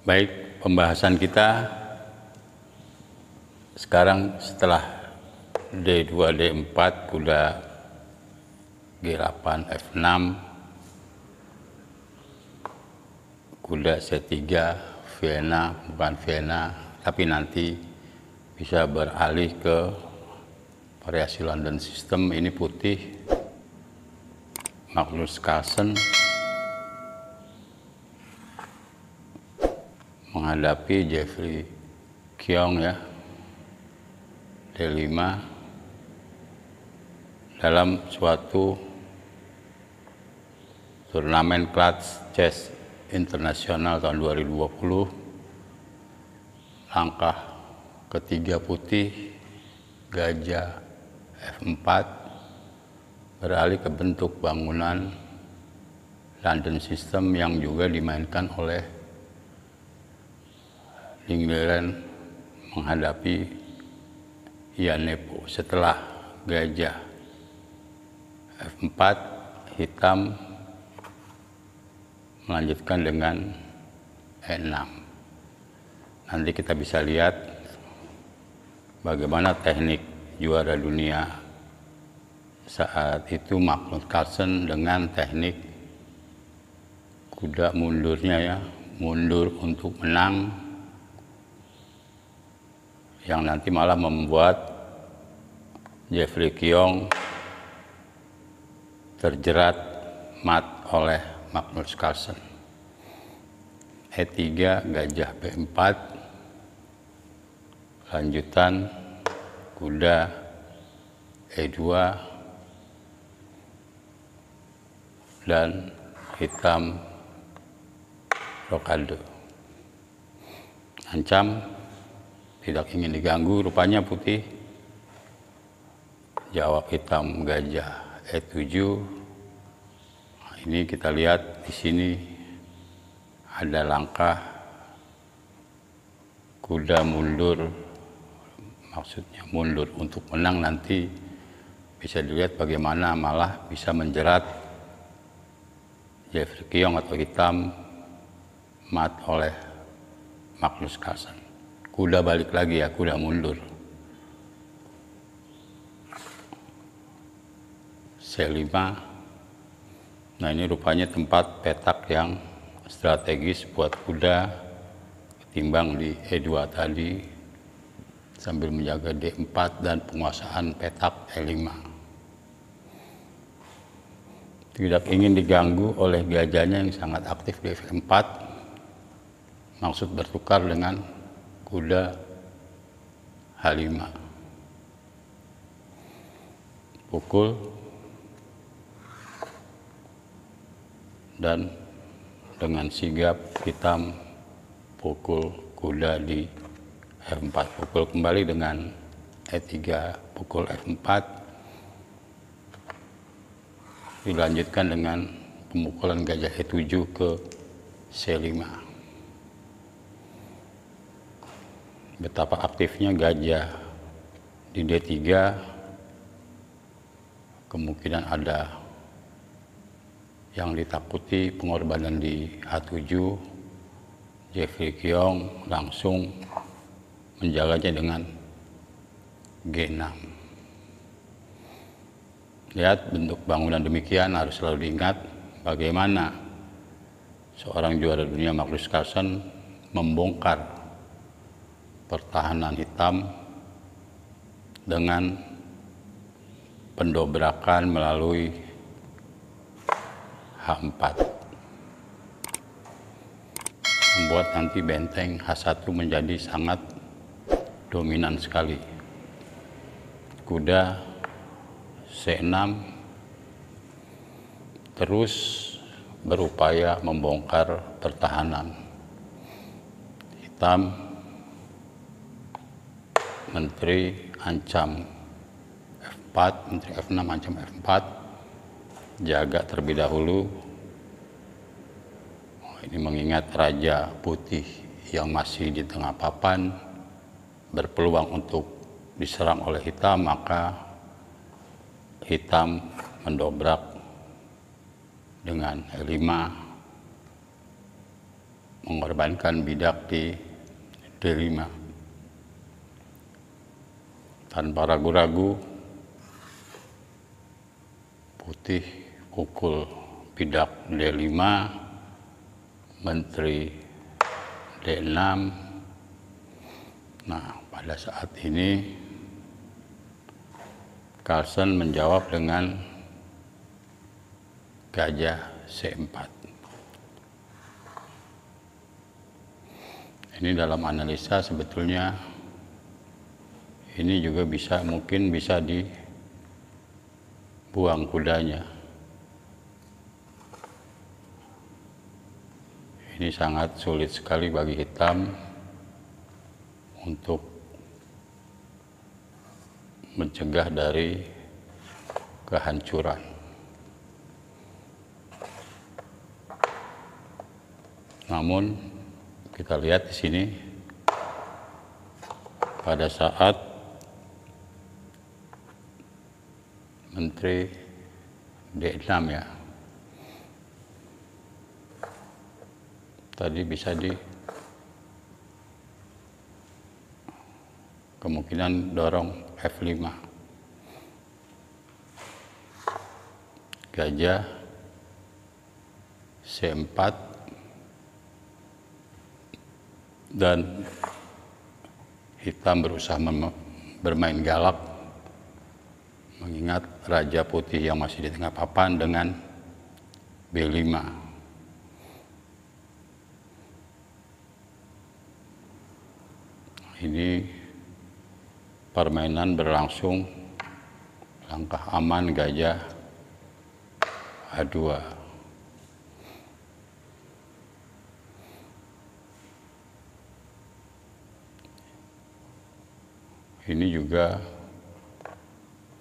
Baik, pembahasan kita sekarang setelah D2, D4, kuda G8, F6, kuda C3, Vienna, bukan Vienna, tapi nanti bisa beralih ke variasi London System. Ini putih, Magnus Carlsen menghadapi Jeffrey Keong ya, D5 dalam suatu turnamen Clutch Chess Internasional tahun 2020. Langkah ketiga putih, gajah F4 beralih ke bentuk bangunan London System yang juga dimainkan oleh Linglen menghadapi Ian Nepo. Setelah gajah F4, hitam melanjutkan dengan E6. Nanti kita bisa lihat bagaimana teknik juara dunia saat itu Magnus Carlsen dengan teknik kuda mundurnya ya, mundur untuk menang, yang nanti malah membuat Jeffrey Keong terjerat mat oleh Magnus Carlsen. E3, gajah B4, lanjutan kuda E2 dan hitam rokade. Ancam tidak ingin diganggu, rupanya putih. Jawab hitam gajah E7. Nah, ini kita lihat di sini ada langkah kuda mundur, maksudnya mundur untuk menang. Nanti bisa dilihat bagaimana malah bisa menjerat Jeffrey Keong atau hitam mat oleh Magnus Carlsen. Kuda balik lagi ya, kuda mundur. C5. Nah, ini rupanya tempat petak yang strategis buat kuda ketimbang di E2 tadi, sambil menjaga D4 dan penguasaan petak E5. Tidak ingin diganggu oleh gajahnya yang sangat aktif di F4. Maksud bertukar dengan kuda H5. Pukul dan dengan sigap hitam pukul kuda di F4. Pukul kembali dengan E3, pukul F4. Dilanjutkan dengan pemukulan gajah E7 ke C5. Betapa aktifnya gajah di D3, kemungkinan ada yang ditakuti pengorbanan di H7. Jeffrey Keong langsung menjaganya dengan G6. Lihat bentuk bangunan demikian, harus selalu diingat bagaimana seorang juara dunia Magnus Carlsen membongkar pertahanan hitam dengan pendobrakan melalui H4, membuat nanti benteng H1 menjadi sangat dominan sekali. Kuda C6 terus berupaya membongkar pertahanan hitam. Menteri ancam F4, Menteri F6 ancam F4, jaga terlebih dahulu. Ini mengingat Raja Putih yang masih di tengah papan berpeluang untuk diserang oleh hitam, maka hitam mendobrak dengan E5 mengorbankan bidak di D5. Tanpa ragu-ragu, putih pukul bidak D5, menteri D6. Nah, pada saat ini Carlsen menjawab dengan gajah C4. Ini dalam analisa sebetulnya ini juga mungkin bisa dibuang kudanya. Ini sangat sulit sekali bagi hitam untuk mencegah dari kehancuran. Namun kita lihat di sini pada saat menteri D6 ya, tadi bisa kemungkinan dorong F5, gajah C4, dan hitam berusaha bermain galak mengingat raja putih yang masih di tengah papan dengan B5. Ini permainan berlangsung, langkah aman gajah A2. Ini juga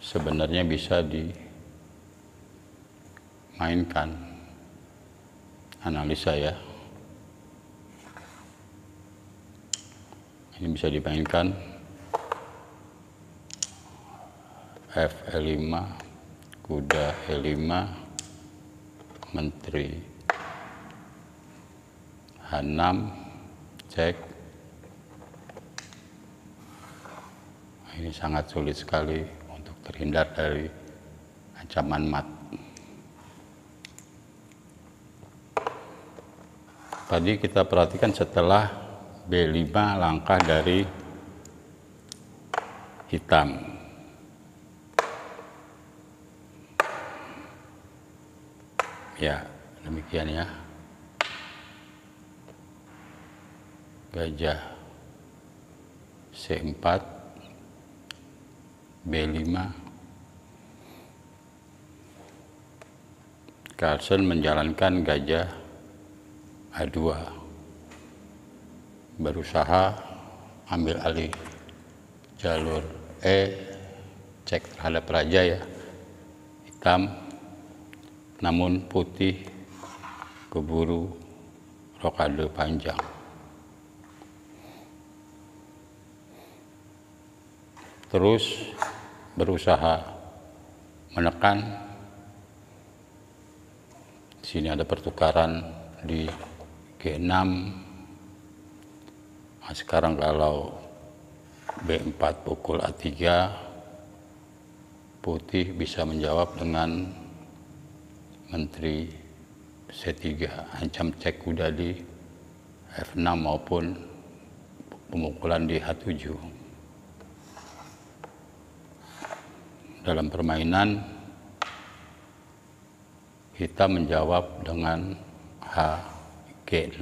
sebenarnya bisa dimainkan, analisa ya. Ini bisa dimainkan F5, kuda E5, menteri H6, cek. Ini sangat sulit sekali untuk terhindar dari ancaman mat. Tadi kita perhatikan setelah B5 langkah dari hitam. Ya, demikian ya. Gajah C4, B5. Carlsen menjalankan gajah A2. Berusaha ambil alih jalur cek terhadap raja ya, hitam. Namun putih keburu rokade panjang. Terus berusaha menekan. Di sini ada pertukaran di G6. Nah, sekarang kalau B4 pukul A3, putih bisa menjawab dengan menteri C3, ancam cek kuda di F6 maupun pemukulan di H7. Dalam permainan, hitam menjawab dengan H6.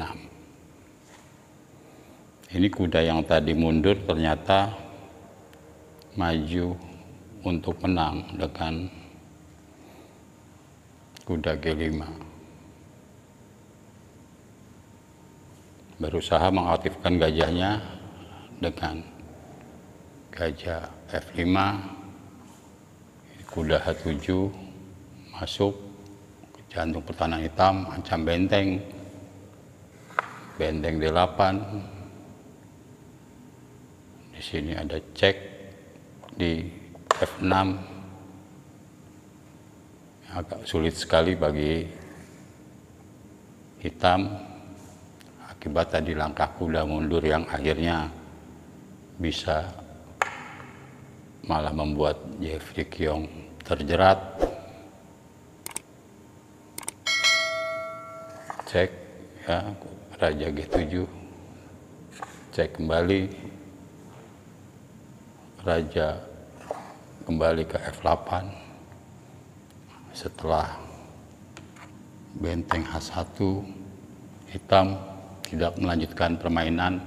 Ini kuda yang tadi mundur ternyata maju untuk menang dengan kuda G5. Berusaha mengaktifkan gajahnya dengan gajah F5. Kuda H7 masuk ke jantung pertahanan hitam, ancam benteng D8. Di sini ada cek di F6. Agak sulit sekali bagi hitam Akibat tadi langkah kuda mundur yang akhirnya bisa malah membuat Jeffrey Keong terjerat. Cek ya, Raja G7, cek kembali, Raja kembali ke F8. Setelah benteng H1, hitam tidak melanjutkan permainan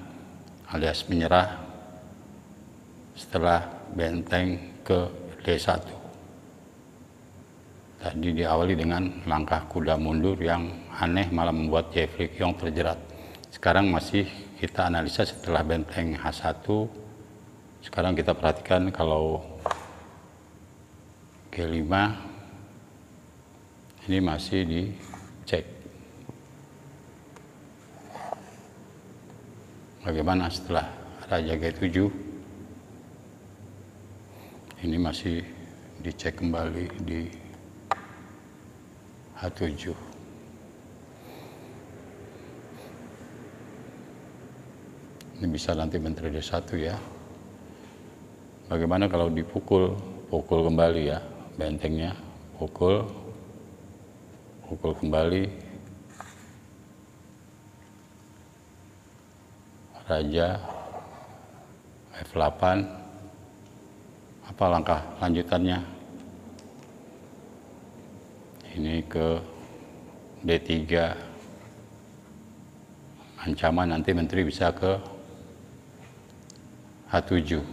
alias menyerah setelah benteng ke D1. Tadi diawali dengan langkah kuda mundur yang aneh malah membuat Jeffrey Keong terjerat. Sekarang masih kita analisa setelah benteng H1. Sekarang kita perhatikan kalau G5 ini masih dicek. Bagaimana setelah Raja G7? Ini masih dicek kembali di H7. Ini bisa nanti menteri D1 ya. Bagaimana kalau dipukul kembali ya bentengnya, pukul kembali, Raja F8. Apa langkah lanjutannya? Ini ke D3. Ancaman nanti menteri bisa ke H7.